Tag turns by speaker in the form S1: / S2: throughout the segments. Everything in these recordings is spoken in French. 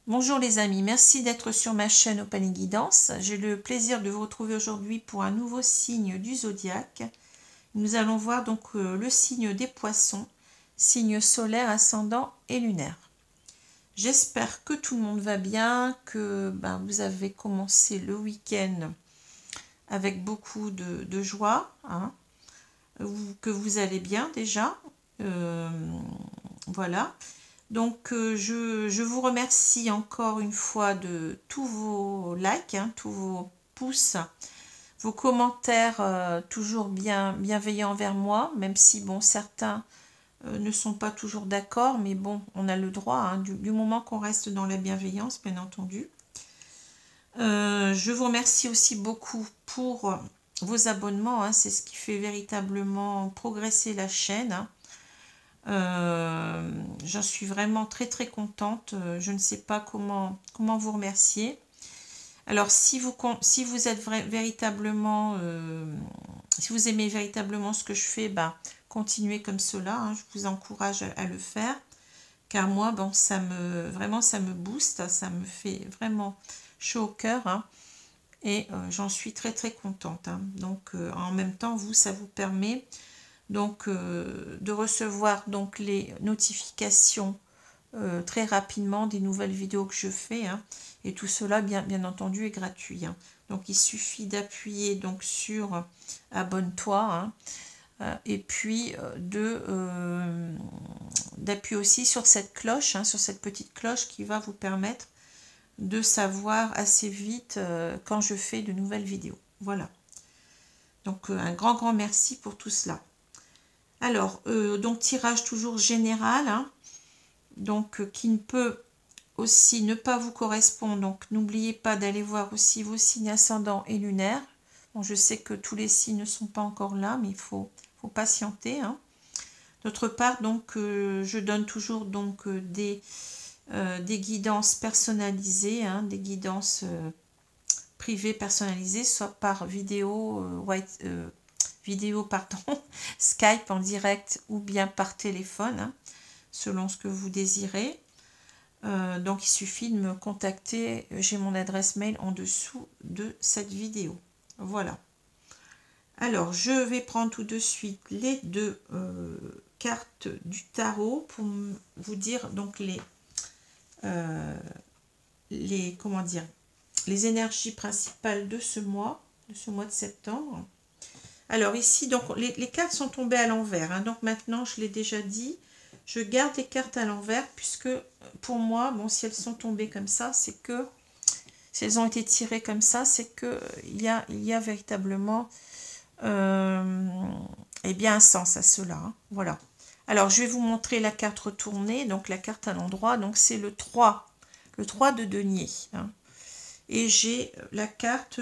S1: Bonjour les amis, merci d'être sur ma chaîne Open et Guidance. J'ai le plaisir de vous retrouver aujourd'hui pour un nouveau signe du zodiaque. Nous allons voir donc le signe des poissons, signe solaire, ascendant et lunaire. J'espère que tout le monde va bien, que vous avez commencé le week-end avec beaucoup de joie, hein, que vous allez bien déjà. Voilà. Donc je vous remercie encore une fois de tous vos likes, hein, tous vos pouces, vos commentaires toujours bienveillants envers moi, même si bon certains ne sont pas toujours d'accord, mais bon on a le droit, hein, du moment qu'on reste dans la bienveillance, bien entendu. Je vous remercie aussi beaucoup pour vos abonnements, hein, c'est ce qui fait véritablement progresser la chaîne, hein. J'en suis vraiment très contente. Je ne sais pas comment vous remercier. Alors si vous êtes véritablement si vous aimez véritablement ce que je fais, continuez comme cela, hein. Je vous encourage à le faire, car moi bon ça me booste, ça me fait vraiment chaud au cœur, hein. Et j'en suis très contente, hein. Donc en même temps vous, ça vous permet donc de recevoir donc les notifications très rapidement des nouvelles vidéos que je fais, hein. Et tout cela bien entendu est gratuit, hein. Donc il suffit d'appuyer donc sur abonne-toi, hein, et puis d'appuyer aussi sur cette cloche, hein, sur cette petite cloche qui va vous permettre de savoir assez vite quand je fais de nouvelles vidéos. Voilà. Donc un grand merci pour tout cela. Alors, donc tirage toujours général, hein, donc qui ne peut aussi ne pas vous correspondre. Donc n'oubliez pas d'aller voir aussi vos signes ascendants et lunaires. Bon, je sais que tous les signes ne sont pas encore là, mais il faut patienter, hein. D'autre part, donc je donne toujours donc des guidances personnalisées, hein, des guidances privées personnalisées, soit par vidéo, Skype en direct ou bien par téléphone, hein, selon ce que vous désirez. Donc il suffit de me contacter, j'ai mon adresse mail en dessous de cette vidéo. Voilà. Alors je vais prendre tout de suite les deux cartes du tarot pour vous dire donc comment dire, les énergies principales de ce mois de septembre. Alors ici, donc les cartes sont tombées à l'envers, hein, donc maintenant, je l'ai déjà dit, je garde les cartes à l'envers, puisque pour moi, bon, si elles sont tombées comme ça, c'est que, si elles ont été tirées comme ça, c'est que il y a véritablement eh bien, un sens à cela, hein, voilà. Alors, je vais vous montrer la carte retournée, donc la carte à l'endroit, donc c'est le 3 de denier, hein. Et j'ai la carte,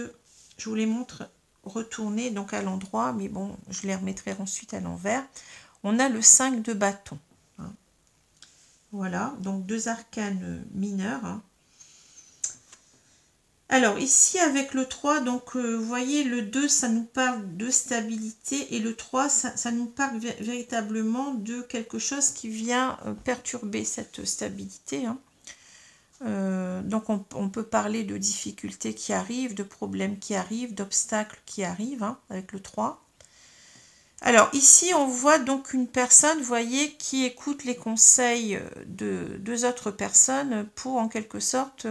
S1: je vous les montre, retourner donc à l'endroit, mais bon, je les remettrai ensuite à l'envers. On a le 5 de bâton, hein. Voilà, donc deux arcanes mineurs, hein. Alors ici avec le 3, donc vous voyez le 2 ça nous parle de stabilité, et le 3 ça nous parle véritablement de quelque chose qui vient perturber cette stabilité, hein. Donc on peut parler de difficultés qui arrivent, de problèmes qui arrivent, d'obstacles qui arrivent, hein, avec le 3. Alors ici on voit donc une personne, vous voyez, qui écoute les conseils de deux autres personnes pour en quelque sorte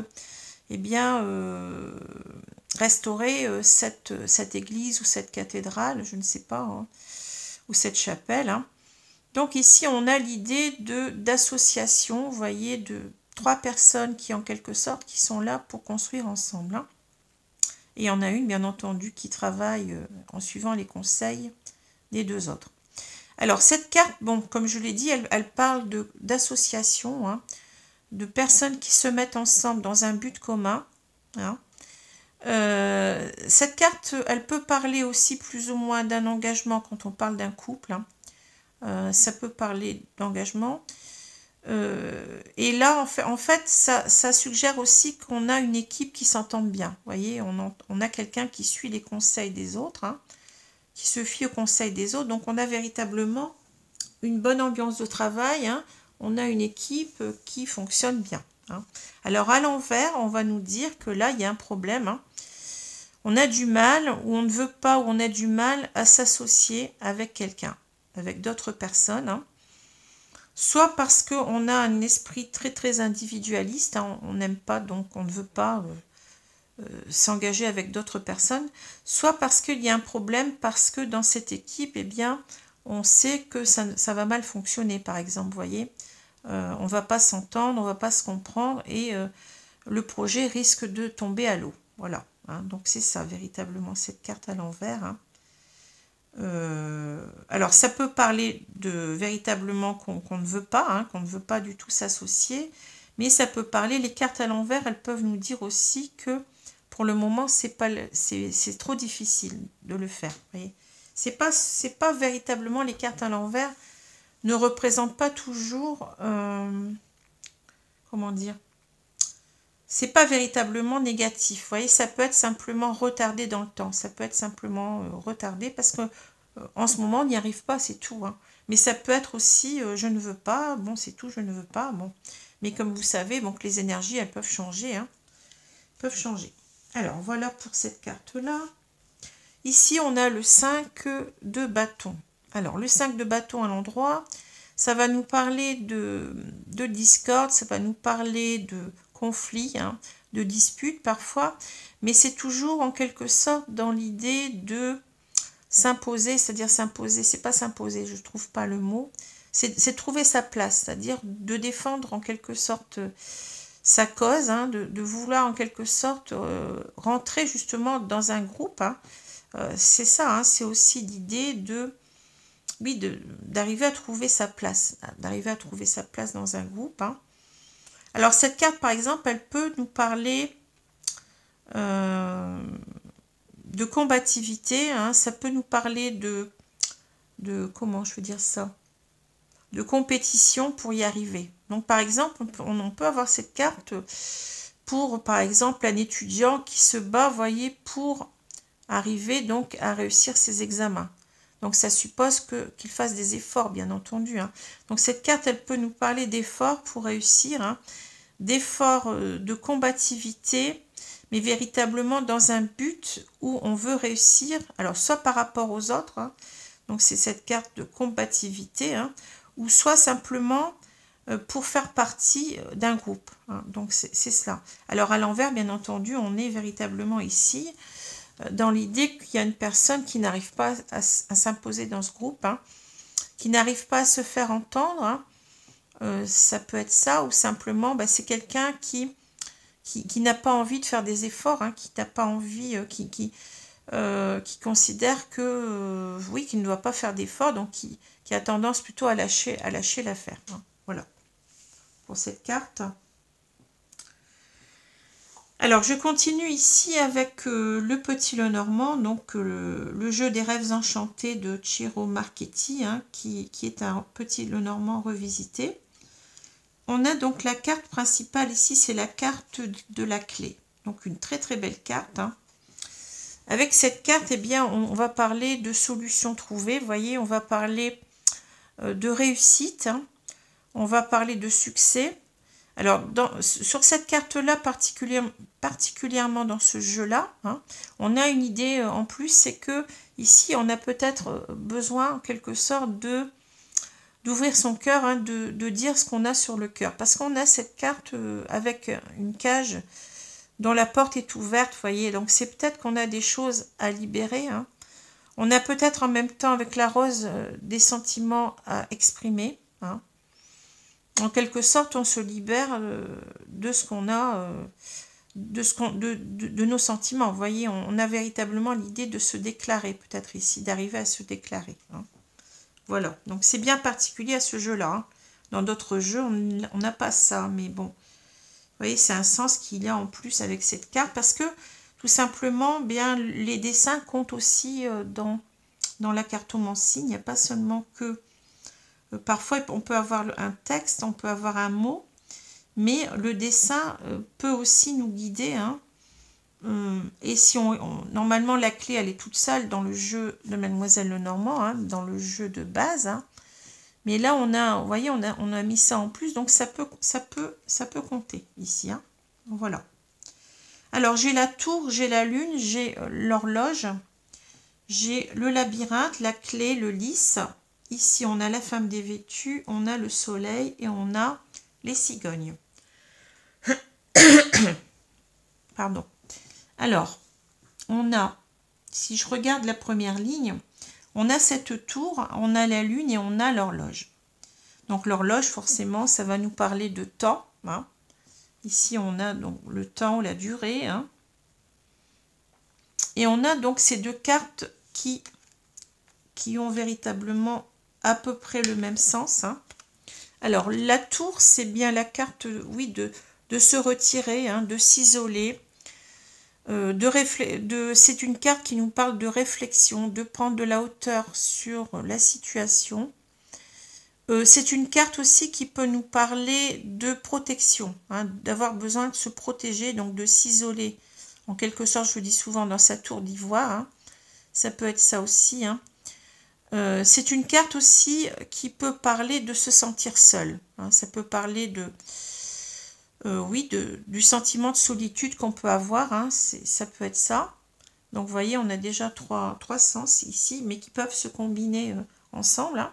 S1: eh bien, restaurer cette église ou cette cathédrale, je ne sais pas, hein, ou cette chapelle, hein. Donc ici on a l'idée d'association, vous voyez, de 3 personnes qui en quelque sorte qui sont là pour construire ensemble, hein. Et il y en a une bien entendu qui travaille en suivant les conseils des deux autres. Alors cette carte, bon, comme je l'ai dit, elle parle d'association, hein, de personnes qui se mettent ensemble dans un but commun, hein. Cette carte, elle peut parler aussi plus ou moins d'un engagement quand on parle d'un couple, hein. Ça peut parler d'engagement. Et là, en fait ça suggère aussi qu'on a une équipe qui s'entend bien. Vous voyez, on a quelqu'un qui suit les conseils des autres, hein, qui se fie aux conseils des autres. Donc, on a véritablement une bonne ambiance de travail, hein. On a une équipe qui fonctionne bien. hein. Alors à l'envers, on va nous dire que là, il y a un problème, hein. On a du mal, ou on ne veut pas, ou on a du mal à s'associer avec quelqu'un, avec d'autres personnes, hein. Soit parce qu'on a un esprit très très individualiste, hein, on n'aime pas, donc on ne veut pas s'engager avec d'autres personnes, soit parce qu'il y a un problème, parce que dans cette équipe, eh bien, on sait que ça va mal fonctionner, par exemple, vous voyez. On ne va pas s'entendre, on ne va pas se comprendre, et le projet risque de tomber à l'eau. Voilà, hein, donc c'est ça, véritablement, cette carte à l'envers, hein. Alors ça peut parler de véritablement qu'on ne veut pas, hein, qu'on ne veut pas du tout s'associer, mais ça peut parler, les cartes à l'envers, elles peuvent nous dire aussi que pour le moment c'est trop difficile de le faire. Vous voyez, c'est pas véritablement, les cartes à l'envers ne représentent pas toujours, comment dire, c'est pas véritablement négatif. Vous voyez, ça peut être simplement retardé dans le temps. Ça peut être simplement retardé parce que en ce moment, on n'y arrive pas, c'est tout, hein. Mais ça peut être aussi je ne veux pas, bon, c'est tout, je ne veux pas, bon. Mais comme vous savez, donc les énergies, elles peuvent changer, hein. Peuvent changer. Alors, voilà pour cette carte-là. Ici, on a le 5 de bâton. Alors, le 5 de bâton à l'endroit, ça va nous parler de discorde, ça va nous parler de conflit, hein, de dispute parfois, mais c'est toujours en quelque sorte dans l'idée de s'imposer, c'est-à-dire s'imposer, c'est pas s'imposer, je trouve pas le mot, c'est trouver sa place, c'est-à-dire de défendre en quelque sorte sa cause, hein, de vouloir en quelque sorte rentrer justement dans un groupe, hein. C'est ça, hein, c'est aussi l'idée de, oui, d'arriver à trouver sa place, dans un groupe, hein. Alors cette carte par exemple, elle peut nous parler de combativité, hein, ça peut nous parler de comment je veux dire ça, de compétition pour y arriver. Donc par exemple, on peut avoir cette carte pour par exemple un étudiant qui se bat, voyez, pour arriver donc à réussir ses examens. Donc ça suppose qu'il fasse des efforts, bien entendu, hein. Donc cette carte, elle peut nous parler d'efforts pour réussir, hein, d'efforts de combativité, mais véritablement dans un but où on veut réussir, alors soit par rapport aux autres, hein, donc c'est cette carte de combativité, hein, ou soit simplement pour faire partie d'un groupe, hein, donc c'est cela. Alors à l'envers, bien entendu, on est véritablement ici dans l'idée qu'il y a une personne qui n'arrive pas à s'imposer dans ce groupe, hein, qui n'arrive pas à se faire entendre, hein. Ça peut être ça, ou simplement c'est quelqu'un qui n'a pas envie de faire des efforts, hein, qui n'a pas envie, qui considère que oui, qu'il ne doit pas faire d'efforts, donc qui a tendance plutôt à lâcher l'affaire, hein. Voilà pour cette carte. Alors je continue ici avec le Petit Lenormand, donc le jeu des rêves enchantés de Ciro Marchetti, hein, qui est un Petit Lenormand revisité. On a donc la carte principale ici, c'est la carte de la clé. Donc une très très belle carte, hein. Avec cette carte, eh bien, on va parler de solutions trouvées. Vous voyez, on va parler de réussite, hein. On va parler de succès. Alors, sur cette carte-là, particulièrement dans ce jeu-là, hein, on a une idée en plus, c'est que ici, on a peut-être besoin, en quelque sorte, d'ouvrir son cœur, hein, de dire ce qu'on a sur le cœur. Parce qu'on a cette carte avec une cage dont la porte est ouverte, vous voyez. Donc, c'est peut-être qu'on a des choses à libérer, hein. On a peut-être en même temps, avec la rose, des sentiments à exprimer, hein. En quelque sorte, on se libère de ce qu'on a, de nos sentiments. Vous voyez, on a véritablement l'idée de se déclarer, peut-être ici, d'arriver à se déclarer, hein. Voilà, donc c'est bien particulier à ce jeu-là, hein. Dans d'autres jeux, on n'a pas ça, mais bon. Vous voyez, c'est un sens qu'il y a en plus avec cette carte, parce que, tout simplement, bien, les dessins comptent aussi dans la cartomancie. Il n'y a pas seulement que... Parfois, on peut avoir un texte, on peut avoir un mot, mais le dessin peut aussi nous guider, hein. Et si normalement, la clé, elle est toute seule dans le jeu de Mademoiselle Lenormand, hein, dans le jeu de base, hein. Mais là, on a, vous voyez, on a mis ça en plus, donc ça peut compter ici. Hein. Voilà. Alors, j'ai la tour, j'ai la lune, j'ai l'horloge, j'ai le labyrinthe, la clé, le lys. Ici, on a la femme dévêtue, on a le soleil et on a les cigognes. Pardon. Alors, on a, si je regarde la première ligne, on a cette tour, on a la lune et on a l'horloge. Donc l'horloge, forcément, ça va nous parler de temps. Hein. Ici, on a donc le temps, la durée. Hein. Et on a donc ces deux cartes qui ont véritablement à peu près le même sens. Hein. Alors, la tour, c'est bien la carte, oui, de se retirer, hein, de s'isoler. C'est une carte qui nous parle de réflexion, de prendre de la hauteur sur la situation. C'est une carte aussi qui peut nous parler de protection, hein, d'avoir besoin de se protéger, donc de s'isoler. En quelque sorte, je le dis souvent, dans sa tour d'ivoire. Hein. Ça peut être ça aussi. Hein. C'est une carte aussi qui peut parler de se sentir seul. Hein. Ça peut parler de... oui, du sentiment de solitude qu'on peut avoir, hein, ça peut être ça. Donc, vous voyez, on a déjà trois sens ici, mais qui peuvent se combiner ensemble. Hein.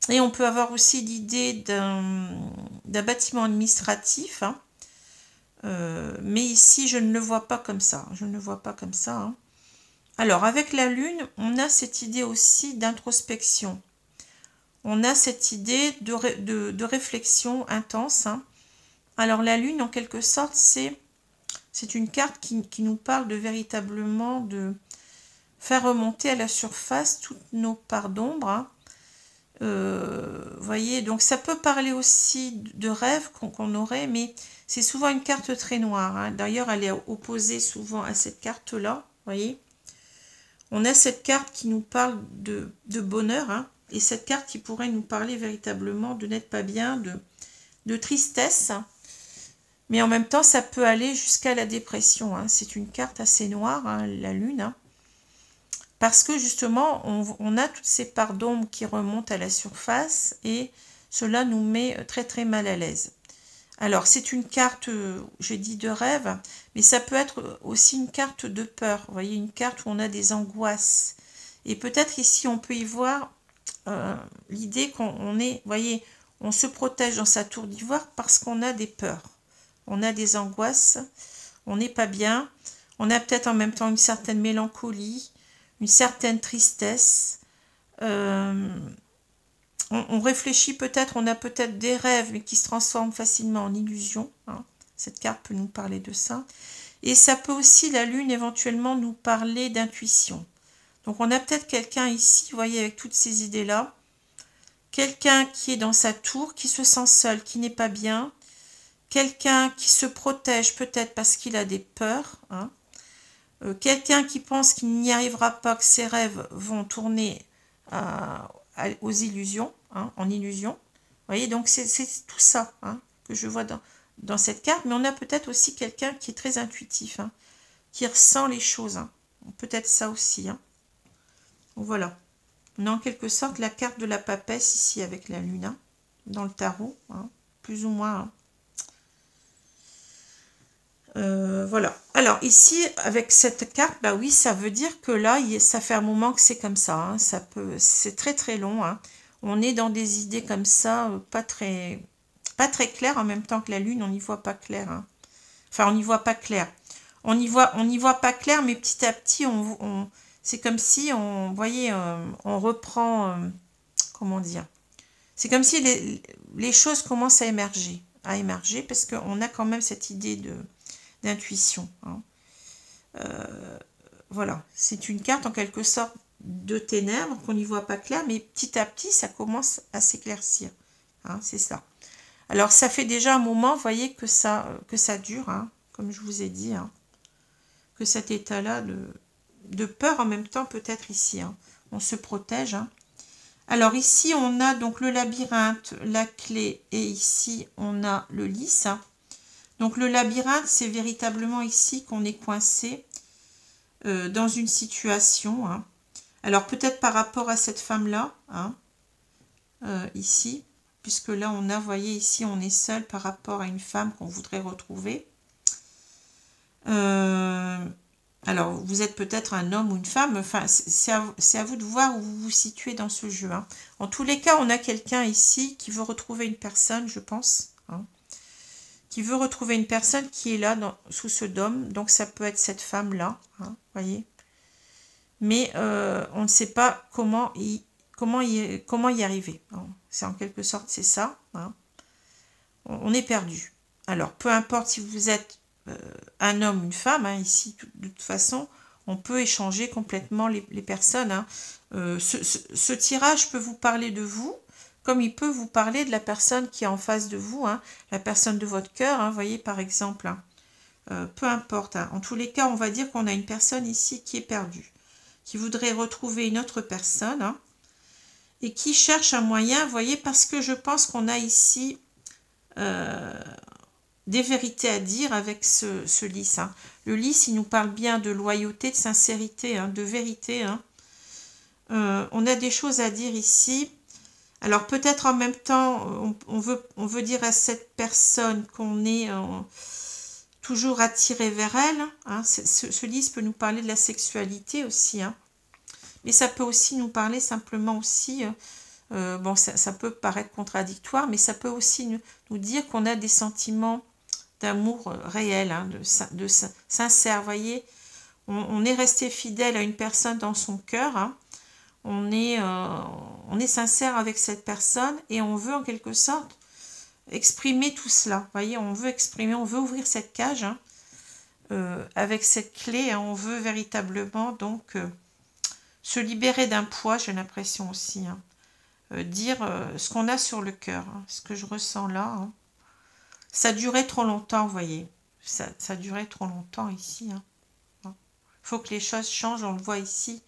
S1: Et on peut avoir aussi l'idée d'un bâtiment administratif. Hein. Mais ici, je ne le vois pas comme ça. Je ne le vois pas comme ça. Hein. Alors, avec la lune, on a cette idée aussi d'introspection. On a cette idée de réflexion intense. Hein. Alors la lune, en quelque sorte, c'est une carte qui nous parle de véritablement de faire remonter à la surface toutes nos parts d'ombre. Hein. Voyez, donc ça peut parler aussi de rêves qu'on aurait, mais c'est souvent une carte très noire. Hein. D'ailleurs, elle est opposée souvent à cette carte-là. Voyez, on a cette carte qui nous parle de bonheur, hein, et cette carte qui pourrait nous parler véritablement de n'être pas bien, de tristesse. Hein. Mais en même temps, ça peut aller jusqu'à la dépression. Hein. C'est une carte assez noire, hein, la lune. Hein. Parce que justement, on a toutes ces parts d'ombre qui remontent à la surface et cela nous met très très mal à l'aise. Alors, c'est une carte, j'ai dit de rêve, mais ça peut être aussi une carte de peur. Vous voyez, une carte où on a des angoisses. Et peut-être ici, on peut y voir l'idée qu'on est, vous voyez, on se protège dans sa tour d'ivoire parce qu'on a des peurs. On a des angoisses, on n'est pas bien, on a peut-être en même temps une certaine mélancolie, une certaine tristesse. On réfléchit peut-être, on a peut-être des rêves mais qui se transforment facilement en illusions. Hein. Cette carte peut nous parler de ça. Et ça peut aussi, la lune, éventuellement nous parler d'intuition. Donc on a peut-être quelqu'un ici, vous voyez, avec toutes ces idées-là. Quelqu'un qui est dans sa tour, qui se sent seul, qui n'est pas bien. Quelqu'un qui se protège peut-être parce qu'il a des peurs. Hein. Quelqu'un qui pense qu'il n'y arrivera pas, que ses rêves vont tourner aux illusions, hein, en illusion. Vous voyez, donc c'est tout ça, hein, que je vois dans cette carte. Mais on a peut-être aussi quelqu'un qui est très intuitif, hein, qui ressent les choses. Hein. Peut-être ça aussi. Hein. Voilà. On a en quelque sorte la carte de la papesse ici avec la lune, hein, dans le tarot, hein, plus ou moins. Hein. Voilà. Alors ici, avec cette carte, bah oui, ça veut dire que là, ça fait un moment que c'est comme ça. Hein, c'est très très long. Hein. On est dans des idées comme ça, pas très claires en même temps que la lune. On n'y voit pas clair. Hein. Enfin, on n'y voit pas clair. On n'y voit pas clair, mais petit à petit, c'est comme si voyez, on reprend. Comment dire? C'est comme si les choses commencent à émerger parce qu'on a quand même cette idée d'intuition. Hein. Voilà, c'est une carte en quelque sorte de ténèbres qu'on n'y voit pas clair, mais petit à petit, ça commence à s'éclaircir. Hein, c'est ça. Alors, ça fait déjà un moment, vous voyez, que ça dure, hein, comme je vous ai dit, hein, que cet état-là de peur en même temps, peut-être ici. Hein, on se protège. Hein. Alors, ici, on a donc le labyrinthe, la clé, et ici, on a le lys. Hein. Donc le labyrinthe, c'est véritablement ici qu'on est coincé dans une situation. Hein. Alors peut-être par rapport à cette femme-là, hein, ici, puisque là on a, vous voyez ici, on est seul par rapport à une femme qu'on voudrait retrouver. Alors, vous êtes peut-être un homme ou une femme, enfin, c'est à vous de voir où vous vous situez dans ce jeu. Hein. En tous les cas, on a quelqu'un ici qui veut retrouver une personne, je pense, hein, qui veut retrouver une personne qui est là, sous ce dôme. Donc, ça peut être cette femme-là, hein, voyez. Mais on ne sait pas comment y arriver. Hein. C'est en quelque sorte, c'est ça. Hein. On est perdu. Alors, peu importe si vous êtes un homme, une femme, hein, ici, de toute façon, on peut échanger complètement les personnes. Hein. Ce tirage peut vous parler de vous, comme il peut vous parler de la personne qui est en face de vous, hein, la personne de votre cœur, hein, voyez, par exemple. Hein. Peu importe. Hein. En tous les cas, on va dire qu'on a une personne ici qui est perdue, qui voudrait retrouver une autre personne, hein, et qui cherche un moyen, vous voyez, parce que je pense qu'on a ici... des vérités à dire avec ce lys. Hein. Le lys, il nous parle bien de loyauté, de sincérité, hein, de vérité. Hein. On a des choses à dire ici. Alors peut-être en même temps, on veut dire à cette personne qu'on est toujours attiré vers elle. Hein. Ce lys peut nous parler de la sexualité aussi. Hein. Mais ça peut aussi nous parler simplement aussi... bon, ça peut paraître contradictoire, mais ça peut aussi nous dire qu'on a des sentiments d'amour réel, hein, de sincère, vous voyez. On est resté fidèle à une personne dans son cœur, hein. On est sincère avec cette personne et on veut en quelque sorte exprimer tout cela, vous voyez, on veut exprimer, on veut ouvrir cette cage, hein, avec cette clé, hein, on veut véritablement donc se libérer d'un poids, j'ai l'impression aussi, hein. Dire ce qu'on a sur le cœur, hein, ce que je ressens là, hein. Ça durait trop longtemps, vous voyez. Ça durait trop longtemps ici. Il faut que les choses changent, on le voit ici.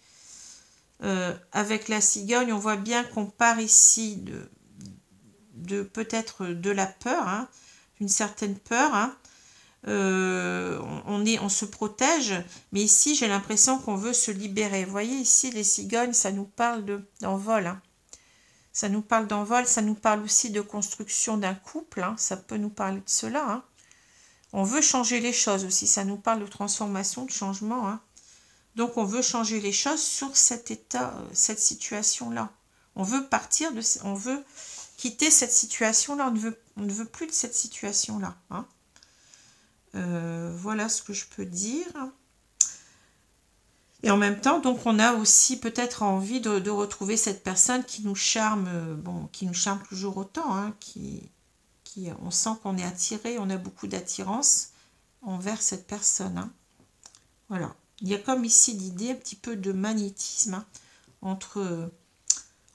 S1: Avec la cigogne, on voit bien qu'on part ici de peut-être de la peur, hein, d'une certaine peur. Hein. On se protège, mais ici, j'ai l'impression qu'on veut se libérer. Vous voyez, ici, les cigognes, ça nous parle d'envol, hein. Ça nous parle d'envol, ça nous parle aussi de construction d'un couple, hein, ça peut nous parler de cela. Hein. On veut changer les choses aussi, ça nous parle de transformation, de changement. Hein. Donc on veut changer les choses sur cet état, cette situation-là. On veut partir, on veut quitter cette situation-là, on ne veut plus de cette situation-là. Hein. Voilà ce que je peux dire. Et en même temps, donc, on a aussi peut-être envie de retrouver cette personne qui nous charme, qui nous charme toujours autant, hein, on sent qu'on est attiré, on a beaucoup d'attirance envers cette personne. Hein. Voilà. Il y a comme ici l'idée un petit peu de magnétisme, hein,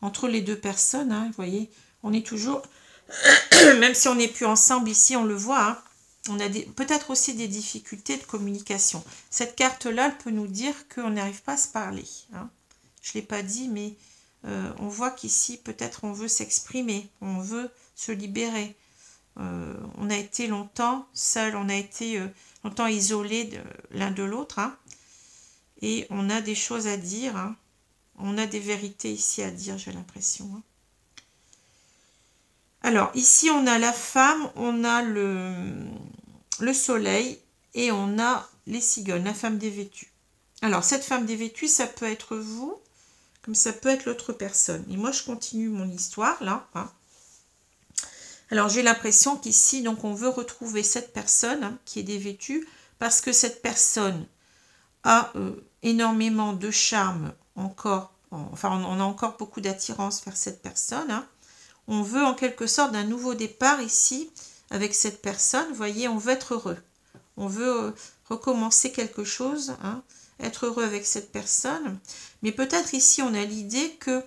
S1: entre les deux personnes. Hein, vous voyez, on est toujours, même si on n'est plus ensemble ici, on le voit, hein, on a peut-être aussi des difficultés de communication. Cette carte-là, elle peut nous dire qu'on n'arrive pas à se parler. Hein. Je ne l'ai pas dit, mais on voit qu'ici, peut-être on veut s'exprimer, on veut se libérer. On a été longtemps seuls, on a été longtemps isolés l'un de l'autre. Hein. Et on a des choses à dire. Hein. On a des vérités ici à dire, j'ai l'impression. Hein. Alors, ici, on a la femme, on a le soleil et on a les cigognes, la femme dévêtue. Alors, cette femme dévêtue, ça peut être vous, comme ça peut être l'autre personne. Et moi, je continue mon histoire, là. Hein. Alors, j'ai l'impression qu'ici, donc, on veut retrouver cette personne, hein, qui est dévêtue, parce que cette personne a énormément de charme encore. Enfin, on a encore beaucoup d'attirance vers cette personne, hein. On veut en quelque sorte un nouveau départ ici avec cette personne. Vous voyez, on veut être heureux. On veut recommencer quelque chose, hein, être heureux avec cette personne. Mais peut-être ici, on a l'idée que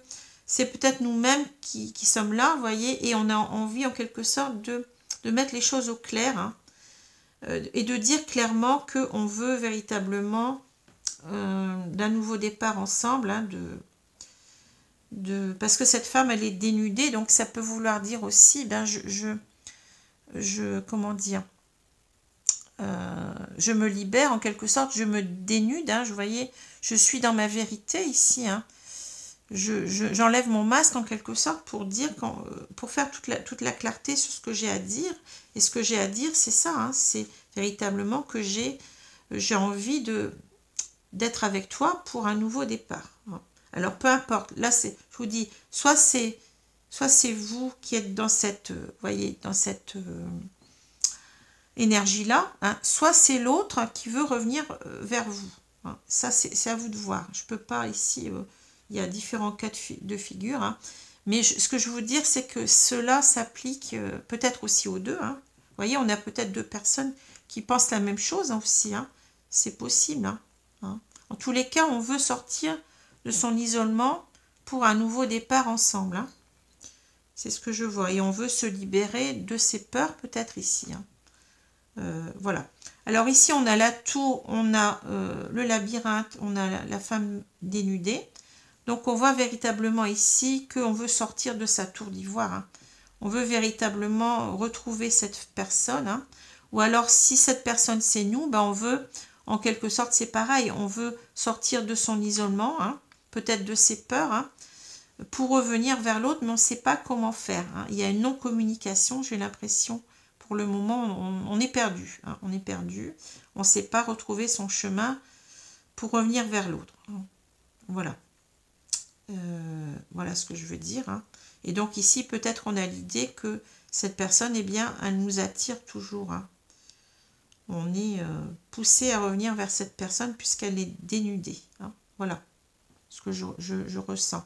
S1: c'est peut-être nous-mêmes qui sommes là, vous voyez, et on a envie en quelque sorte de mettre les choses au clair, hein, et de dire clairement qu'on veut véritablement d'un nouveau départ ensemble, hein, parce que cette femme, elle est dénudée, donc ça peut vouloir dire aussi, ben comment dire, je me libère en quelque sorte, je me dénude, hein, vous voyez, je suis dans ma vérité ici, hein, j'enlève mon masque en quelque sorte pour dire, pour faire toute la clarté sur ce que j'ai à dire. Et ce que j'ai à dire, c'est ça, hein, c'est véritablement que j'ai envie d'être avec toi pour un nouveau départ. Alors peu importe, là c'est, je vous dis, soit c'est vous qui êtes dans cette, voyez, dans cette énergie-là, hein, soit c'est l'autre qui veut revenir vers vous. Hein. Ça, c'est à vous de voir. Je ne peux pas ici, il y a différents cas de figure, hein. Mais ce que je veux vous dire, c'est que cela s'applique peut-être aussi aux deux. Hein. Vous voyez, on a peut-être deux personnes qui pensent la même chose hein, aussi. Hein. C'est possible. Hein. Hein. En tous les cas, on veut sortir de son isolement pour un nouveau départ ensemble. Hein. C'est ce que je vois. Et on veut se libérer de ses peurs peut-être ici. Hein. Voilà. Alors ici, on a la tour, on a le labyrinthe, on a la femme dénudée. Donc, on voit véritablement ici qu'on veut sortir de sa tour d'ivoire. Hein. On veut véritablement retrouver cette personne. Hein. Ou alors, si cette personne, c'est nous, ben, on veut, en quelque sorte, c'est pareil. On veut sortir de son isolement, hein, peut-être de ses peurs, hein, pour revenir vers l'autre, mais on ne sait pas comment faire. Hein. Il y a une non-communication, j'ai l'impression. Pour le moment, on est perdu. Hein. On est perdu. On ne sait pas retrouver son chemin pour revenir vers l'autre. Hein. Voilà. Voilà ce que je veux dire. Hein. Et donc ici, peut-être on a l'idée que cette personne, eh bien, elle nous attire toujours. Hein. On est poussé à revenir vers cette personne puisqu'elle est dénudée. Hein. Voilà ce que je ressens.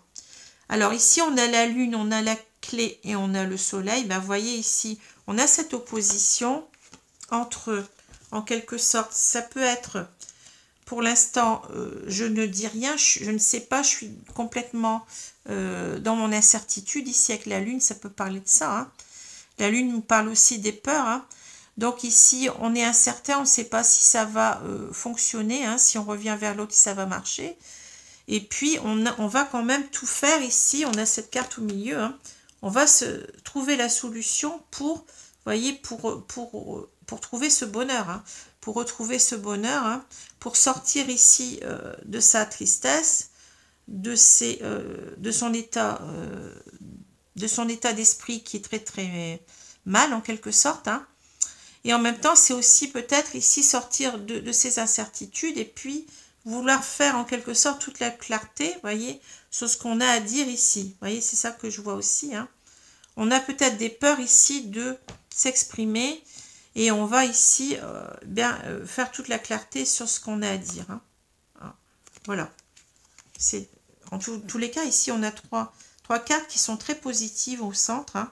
S1: Alors ici, on a la lune, on a la clé et on a le soleil. Ben, vous voyez ici, on a cette opposition entre eux. En quelque sorte, ça peut être... Pour l'instant, je ne dis rien, je ne sais pas, je suis complètement dans mon incertitude. Ici, avec la lune, ça peut parler de ça. Hein. La lune nous parle aussi des peurs. Hein. Donc ici, on est incertain, on ne sait pas si ça va fonctionner, hein, si on revient vers l'autre, si ça va marcher. Et puis, on va quand même tout faire ici. On a cette carte au milieu. Hein. On va trouver la solution pour, voyez, pour trouver ce bonheur. Hein. Pour retrouver ce bonheur, hein, pour sortir ici de sa tristesse, de son état d'esprit qui est très très mal en quelque sorte. Hein. Et en même temps, c'est aussi peut-être ici sortir de ses incertitudes et puis vouloir faire en quelque sorte toute la clarté, voyez, sur ce qu'on a à dire ici. Vous voyez, c'est ça que je vois aussi. Hein. On a peut-être des peurs ici de s'exprimer. Et on va ici faire toute la clarté sur ce qu'on a à dire. Hein. Voilà. En tous les cas, ici, on a trois cartes qui sont très positives au centre. Hein,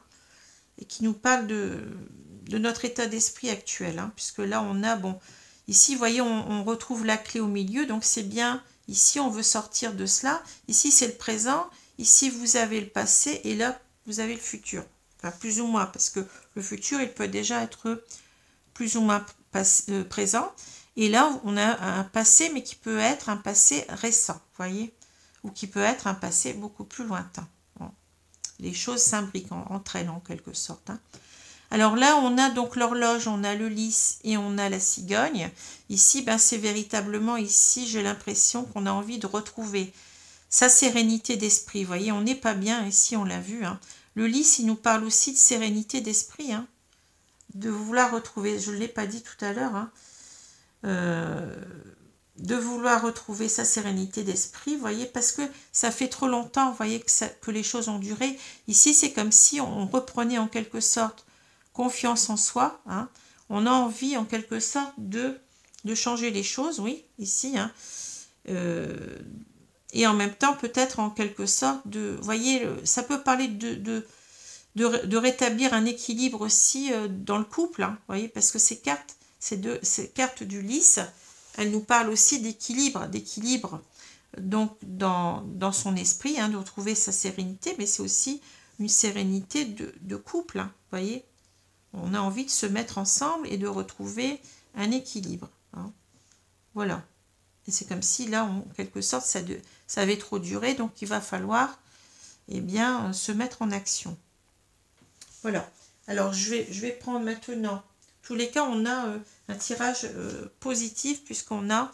S1: et qui nous parlent de notre état d'esprit actuel. Hein, puisque là, on a... bon, ici, vous voyez, on retrouve la clé au milieu. Donc, c'est bien... Ici, on veut sortir de cela. Ici, c'est le présent. Ici, vous avez le passé. Et là, vous avez le futur. Enfin, plus ou moins. Parce que le futur, il peut déjà être... plus ou moins présent. Et là, on a un passé, mais qui peut être un passé récent, voyez, ou qui peut être un passé beaucoup plus lointain. Bon. Les choses s'imbriquent entre elles, en quelque sorte. Hein. Alors là, on a donc l'horloge, on a le lys et on a la cigogne. Ici, ben, c'est véritablement, ici, j'ai l'impression qu'on a envie de retrouver sa sérénité d'esprit. Vous voyez, on n'est pas bien, ici, on l'a vu. Hein. Le lys, il nous parle aussi de sérénité d'esprit, hein. De vouloir retrouver, je ne l'ai pas dit tout à l'heure, hein, de vouloir retrouver sa sérénité d'esprit, vous voyez, parce que ça fait trop longtemps, vous voyez, que les choses ont duré. Ici, c'est comme si on reprenait en quelque sorte confiance en soi. Hein. On a envie en quelque sorte de changer les choses, oui, ici. Hein. Et en même temps, peut-être en quelque sorte de... Vous voyez, ça peut parler de rétablir un équilibre aussi dans le couple, hein, vous voyez, parce que ces cartes du lys, elles nous parlent aussi d'équilibre, donc dans son esprit, hein, de retrouver sa sérénité, mais c'est aussi une sérénité de couple, hein, vous voyez. On a envie de se mettre ensemble et de retrouver un équilibre. Hein. Voilà. Et c'est comme si là, en quelque sorte, ça avait trop duré, donc il va falloir eh bien, se mettre en action. Voilà. Alors, je vais prendre maintenant. Tous les cas, on a un tirage positif puisqu'on a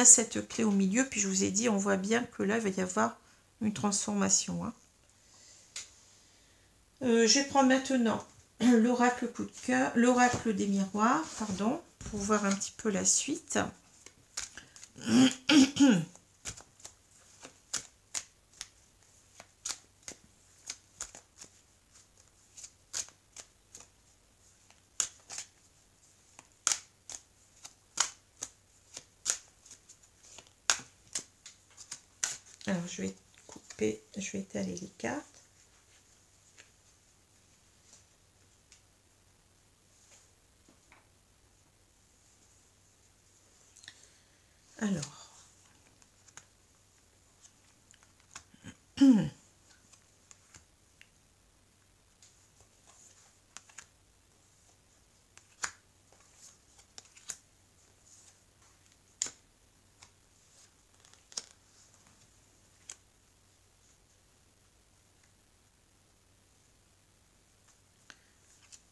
S1: cette clé au milieu. Puis, je vous ai dit, on voit bien que là, il va y avoir une transformation. Hein. Je vais prendre maintenant l'oracle coup de cœur, l'oracle des miroirs, pardon, pour voir un petit peu la suite. Alors, je vais couper, je vais étaler les cartes. Alors,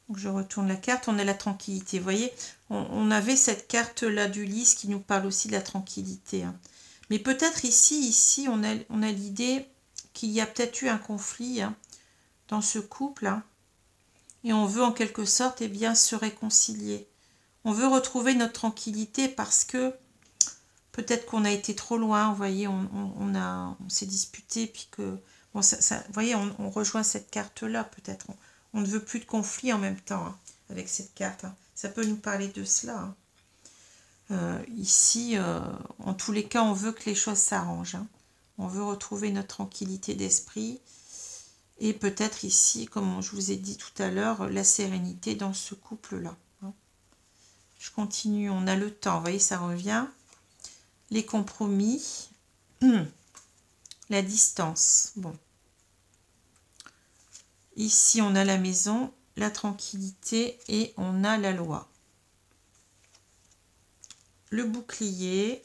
S1: donc je retourne la carte, on a la tranquillité. Vous voyez, on avait cette carte-là du lys qui nous parle aussi de la tranquillité. Hein. Mais peut-être ici on a l'idée qu'il y a peut-être eu un conflit hein, dans ce couple. Hein, et on veut en quelque sorte eh bien, se réconcilier. On veut retrouver notre tranquillité parce que peut-être qu'on a été trop loin. Vous voyez, on s'est disputé. Puis que, bon, vous voyez, on rejoint cette carte-là peut-être. On ne veut plus de conflit en même temps hein, avec cette carte. Hein. Ça peut nous parler de cela. Hein. Ici, en tous les cas, on veut que les choses s'arrangent. Hein. On veut retrouver notre tranquillité d'esprit. Et peut-être ici, comme je vous ai dit tout à l'heure, la sérénité dans ce couple-là. Hein. Je continue, on a le temps. Vous voyez, ça revient. Les compromis. La distance. Bon. Ici, on a la maison, la tranquillité et on a la loi. Le bouclier,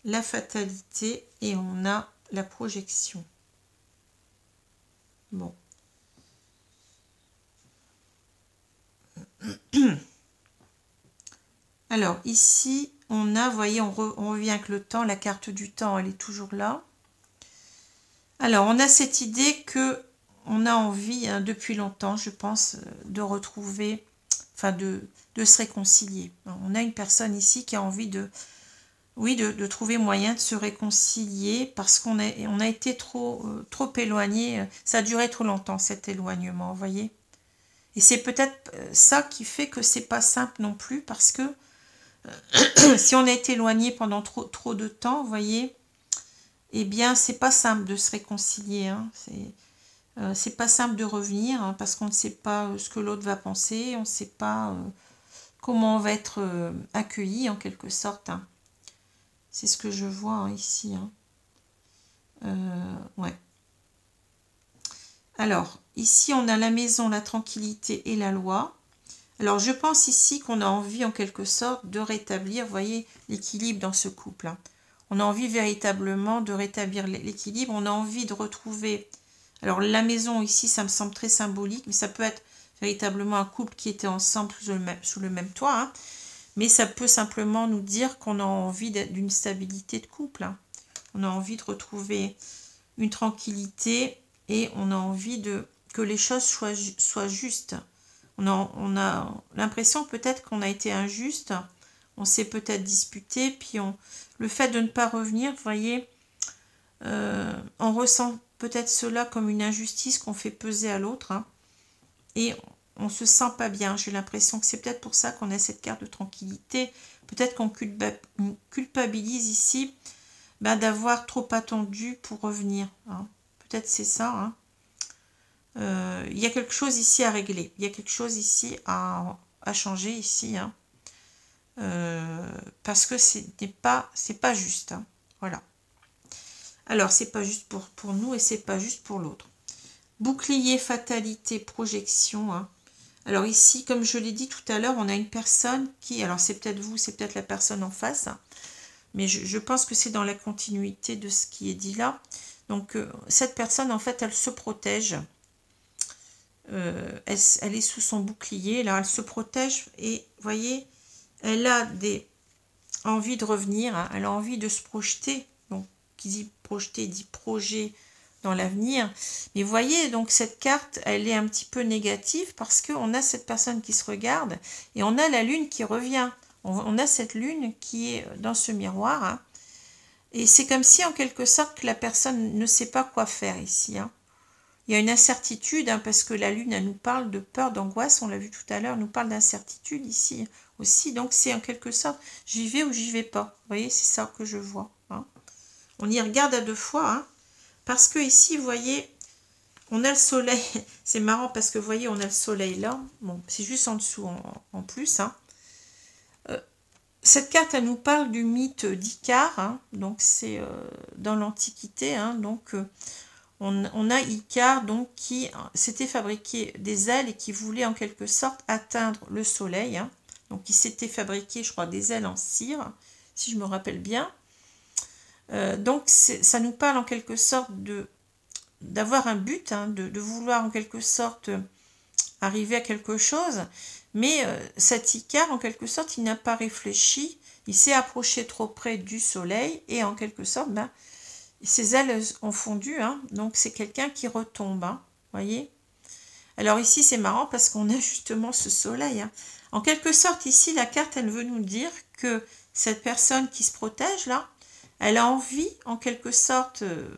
S1: la fatalité et on a la projection. Bon. Alors, ici, on a, vous voyez, on revient avec le temps. La carte du temps, elle est toujours là. Alors, on a cette idée que on a envie, hein, depuis longtemps, je pense, de retrouver, enfin, de se réconcilier. On a une personne ici qui a envie de, oui, de trouver moyen de se réconcilier parce qu'on a été trop éloigné. Ça a duré trop longtemps, cet éloignement, vous voyez. Et c'est peut-être ça qui fait que c'est pas simple non plus parce que si on a été éloigné pendant trop de temps, vous voyez, eh bien, c'est pas simple de se réconcilier. Hein. C'est pas simple de revenir hein, parce qu'on ne sait pas ce que l'autre va penser, on ne sait pas comment on va être accueilli en quelque sorte. Hein. C'est ce que je vois hein, ici. Hein. Ouais. Alors, ici, on a la maison, la tranquillité et la loi. Alors, je pense ici qu'on a envie en quelque sorte de rétablir, vous voyez, l'équilibre dans ce couple. Hein. On a envie véritablement de rétablir l'équilibre. On a envie de retrouver... Alors, la maison ici, ça me semble très symbolique, mais ça peut être véritablement un couple qui était ensemble sous le même toit. Hein. Mais ça peut simplement nous dire qu'on a envie d'une stabilité de couple. Hein. On a envie de retrouver une tranquillité et on a envie que les choses soient justes. On a l'impression peut-être qu'on a été injuste. On s'est peut-être disputé. Puis le fait de ne pas revenir, vous voyez, on ressent peut-être cela comme une injustice qu'on fait peser à l'autre. Hein, et on se sent pas bien. J'ai l'impression que c'est peut-être pour ça qu'on a cette carte de tranquillité. Peut-être qu'on culpabilise ici d'avoir trop attendu pour revenir. Hein. Peut-être c'est ça. Hein. Il y a quelque chose ici à régler. Il y a quelque chose ici à changer ici. Hein. Parce que c'est pas juste. Hein. Voilà. Alors, c'est pas juste pour nous et c'est pas juste pour l'autre. Bouclier, fatalité, projection. Hein. Alors ici, comme je l'ai dit tout à l'heure, on a une personne qui... Alors, c'est peut-être vous, c'est peut-être la personne en face. Hein, mais je pense que c'est dans la continuité de ce qui est dit là. Donc, cette personne, en fait, elle se protège. Elle est sous son bouclier. Là, elle se protège et, vous voyez, elle a envie de revenir. Hein, elle a envie de se projeter. Donc, qui dit projeter dit projet dans l'avenir. Mais vous voyez, donc cette carte, elle est un petit peu négative parce qu'on a cette personne qui se regarde et on a la lune qui revient. On a cette lune qui est dans ce miroir. Hein. Et c'est comme si, en quelque sorte, que la personne ne sait pas quoi faire ici. Hein. Il y a une incertitude, hein, parce que la lune, elle nous parle de peur, d'angoisse, on l'a vu tout à l'heure, nous parle d'incertitude ici aussi. Donc c'est en quelque sorte, j'y vais ou j'y vais pas. Vous voyez, c'est ça que je vois. Hein. On y regarde à deux fois, hein, parce que ici, vous voyez, on a le soleil. C'est marrant parce que vous voyez, on a le soleil là. Bon, c'est juste en dessous en plus. Hein. Cette carte, elle nous parle du mythe d'Icare. Hein, donc c'est dans l'Antiquité. Hein, donc on a Icare donc, qui s'était fabriqué des ailes et qui voulait en quelque sorte atteindre le soleil. Hein. Donc il s'était fabriqué, je crois, des ailes en cire, si je me rappelle bien. Donc ça nous parle en quelque sorte d'avoir un but, hein, de vouloir en quelque sorte arriver à quelque chose. Mais cet Icare, en quelque sorte, il n'a pas réfléchi. Il s'est approché trop près du soleil et en quelque sorte, ben, ses ailes ont fondu, hein, donc c'est quelqu'un qui retombe, hein, voyez. Alors ici, c'est marrant parce qu'on a justement ce soleil. Hein. En quelque sorte, ici, la carte, elle veut nous dire que cette personne qui se protège, là, elle a envie, en quelque sorte, vous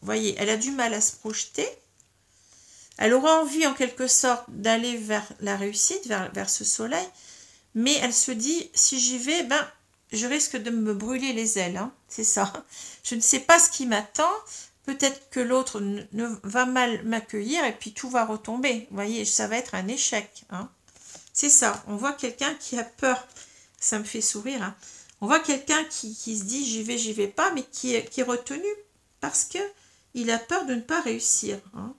S1: voyez, elle a du mal à se projeter. Elle aura envie, en quelque sorte, d'aller vers la réussite, vers ce soleil. Mais elle se dit, si j'y vais, ben, je risque de me brûler les ailes, hein, c'est ça. Je ne sais pas ce qui m'attend, peut-être que l'autre va mal m'accueillir et puis tout va retomber. Vous voyez, ça va être un échec. Hein. C'est ça, on voit quelqu'un qui a peur, ça me fait sourire. Hein. On voit quelqu'un qui se dit j'y vais pas, mais qui est retenu parce qu'il a peur de ne pas réussir. Hein.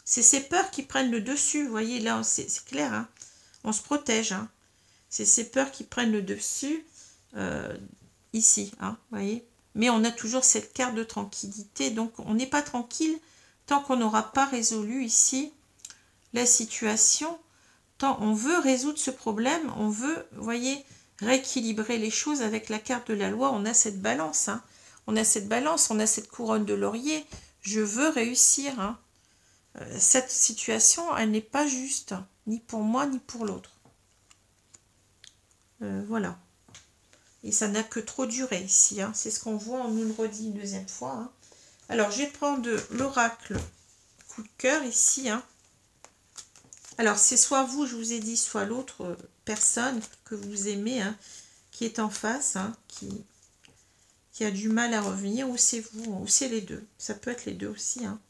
S1: C'est ces peurs qui prennent le dessus, vous voyez, là, c'est clair. Hein. On se protège, hein. C'est ces peurs qui prennent le dessus. Ici, hein, voyez. Mais on a toujours cette carte de tranquillité, donc on n'est pas tranquille tant qu'on n'aura pas résolu ici la situation, tant on veut résoudre ce problème, on veut, vous voyez, rééquilibrer les choses avec la carte de la loi, on a cette balance, hein. On a cette balance, on a cette couronne de laurier, je veux réussir, hein. Cette situation, elle n'est pas juste, ni pour moi, ni pour l'autre. Voilà. Et ça n'a que trop duré ici. Hein. C'est ce qu'on voit, on nous le redit une deuxième fois. Hein. Alors, je vais prendre l'oracle coup de cœur ici. Hein. Alors, c'est soit vous, je vous ai dit, soit l'autre personne que vous aimez, hein, qui est en face, hein, qui a du mal à revenir, ou c'est vous, ou c'est les deux. Ça peut être les deux aussi. Hein.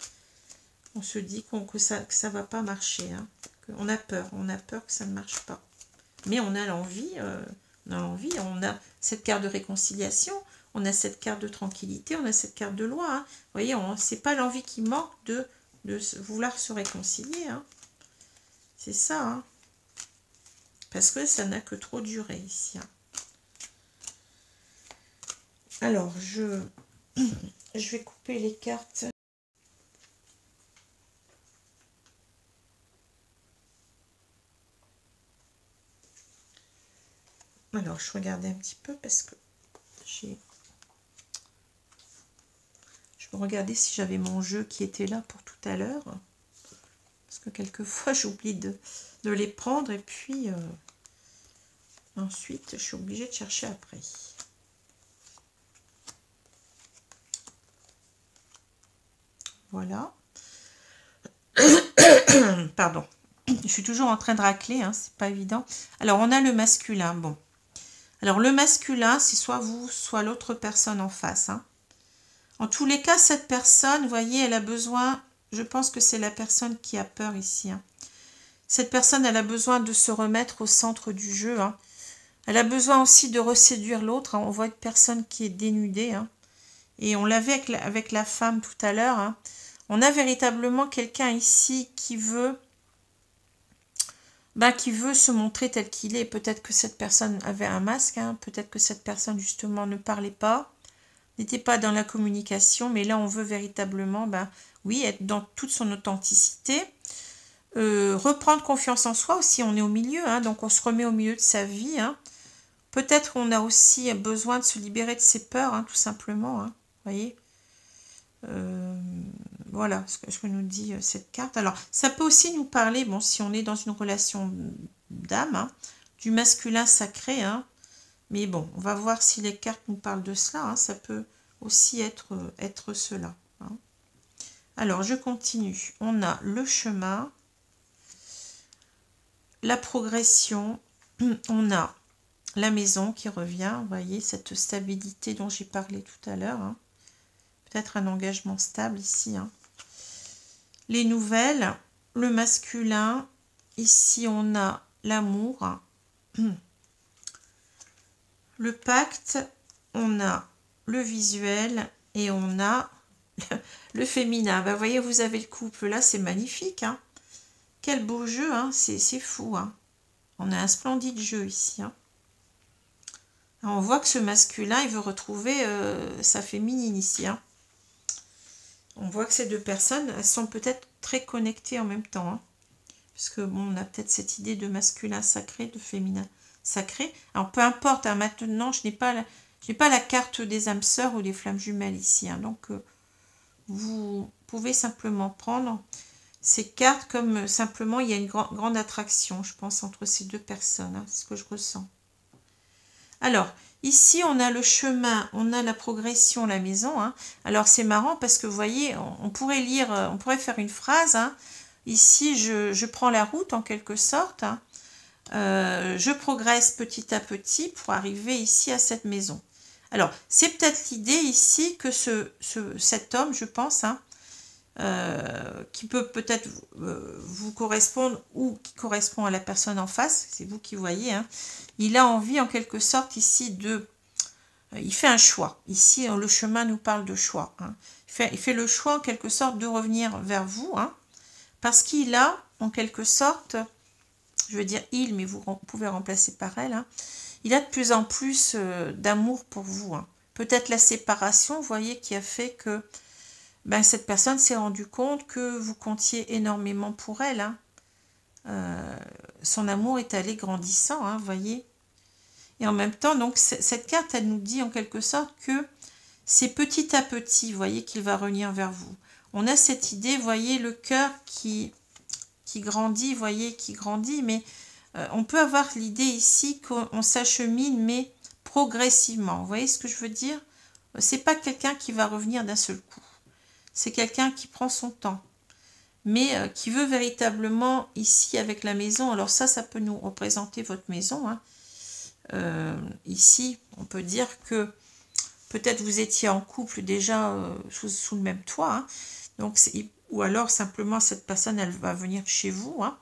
S1: On se dit que ça ne va pas marcher. Hein. On a peur que ça ne marche pas. Mais on a l'envie... on a cette carte de réconciliation, on a cette carte de tranquillité, on a cette carte de loi. Hein. Vous voyez, c'est pas l'envie qui manque de vouloir se réconcilier. Hein. C'est ça. Hein. Parce que ça n'a que trop duré ici. Hein. Alors, je vais couper les cartes. Alors, je regardais un petit peu parce que je regardais si j'avais mon jeu qui était là pour tout à l'heure. Parce que quelquefois, j'oublie de les prendre et puis ensuite, je suis obligée de chercher après. Voilà. Pardon. Je suis toujours en train de racler, hein, c'est pas évident. Alors, on a le masculin. Bon. Alors, le masculin, c'est soit vous, soit l'autre personne en face. Hein. En tous les cas, cette personne, vous voyez, elle a besoin, je pense que c'est la personne qui a peur ici. Hein. Cette personne, elle a besoin de se remettre au centre du jeu. Hein. Elle a besoin aussi de reséduire l'autre. Hein. On voit une personne qui est dénudée. Hein. Et on l'avait avec la femme tout à l'heure. Hein. On a véritablement quelqu'un ici qui veut... qui veut se montrer tel qu'il est. Peut-être que cette personne avait un masque, hein. Peut-être que cette personne justement ne parlait pas, n'était pas dans la communication, mais là on veut véritablement, oui, être dans toute son authenticité, reprendre confiance en soi aussi, on est au milieu, hein, donc on se remet au milieu de sa vie, hein. Peut-être qu'on a aussi besoin de se libérer de ses peurs, hein, tout simplement, hein. voyez. Voilà ce que nous dit cette carte. Alors, ça peut aussi nous parler, bon, si on est dans une relation d'âme, hein, du masculin sacré, hein, mais bon, on va voir si les cartes nous parlent de cela, hein, ça peut aussi être cela. Hein. Alors, je continue. On a le chemin, la progression, on a la maison qui revient, vous voyez, cette stabilité dont j'ai parlé tout à l'heure, hein. Peut-être un engagement stable ici. Hein. Les nouvelles, le masculin, ici on a l'amour, le pacte, on a le visuel et on a le féminin. Ben, vous voyez, vous avez le couple là, c'est magnifique. Hein. Quel beau jeu, hein. C'est fou. Hein. On a un splendide jeu ici. Hein. On voit que ce masculin, il veut retrouver sa féminine ici. Hein. On voit que ces deux personnes, elles sont peut-être très connectées en même temps. Hein. Parce que bon, on a peut-être cette idée de masculin sacré, de féminin sacré. Alors peu importe, hein, maintenant, je n'ai pas la carte des âmes sœurs ou des flammes jumelles ici. Hein. Donc, vous pouvez simplement prendre ces cartes comme simplement, il y a une grande attraction, je pense, entre ces deux personnes. Hein. C'est ce que je ressens. Alors, ici, on a le chemin, on a la progression, la maison. Hein. Alors, c'est marrant parce que, vous voyez, on pourrait lire, on pourrait faire une phrase. Hein. Ici, je prends la route, en quelque sorte. Hein. Je progresse petit à petit pour arriver ici à cette maison. Alors, c'est peut-être l'idée ici que cet homme, je pense, hein, qui peut peut-être vous correspondre ou qui correspond à la personne en face, c'est vous qui voyez, hein, il a envie en quelque sorte ici de... il fait un choix. Ici, le chemin nous parle de choix. Hein. Il fait le choix en quelque sorte de revenir vers vous, hein, parce qu'il a en quelque sorte, je veux dire il, mais vous pouvez remplacer par elle, hein, il a de plus en plus d'amour pour vous. Hein. Peut-être la séparation, vous voyez, qui a fait que ben, cette personne s'est rendue compte que vous comptiez énormément pour elle. Hein. Son amour est allé grandissant, hein, vous voyez. Et en même temps, donc cette carte, elle nous dit en quelque sorte que c'est petit à petit, vous voyez, qu'il va revenir vers vous. On a cette idée, vous voyez, le cœur qui grandit, vous voyez, qui grandit, mais on peut avoir l'idée ici qu'on s'achemine, mais progressivement. Vous voyez ce que je veux dire? C'est pas quelqu'un qui va revenir d'un seul coup. C'est quelqu'un qui prend son temps, mais qui veut véritablement ici avec la maison. Alors ça peut nous représenter votre maison. Hein. Ici, on peut dire que peut-être vous étiez en couple déjà sous le même toit. Hein. Donc, ou alors simplement cette personne, elle va venir chez vous. Hein.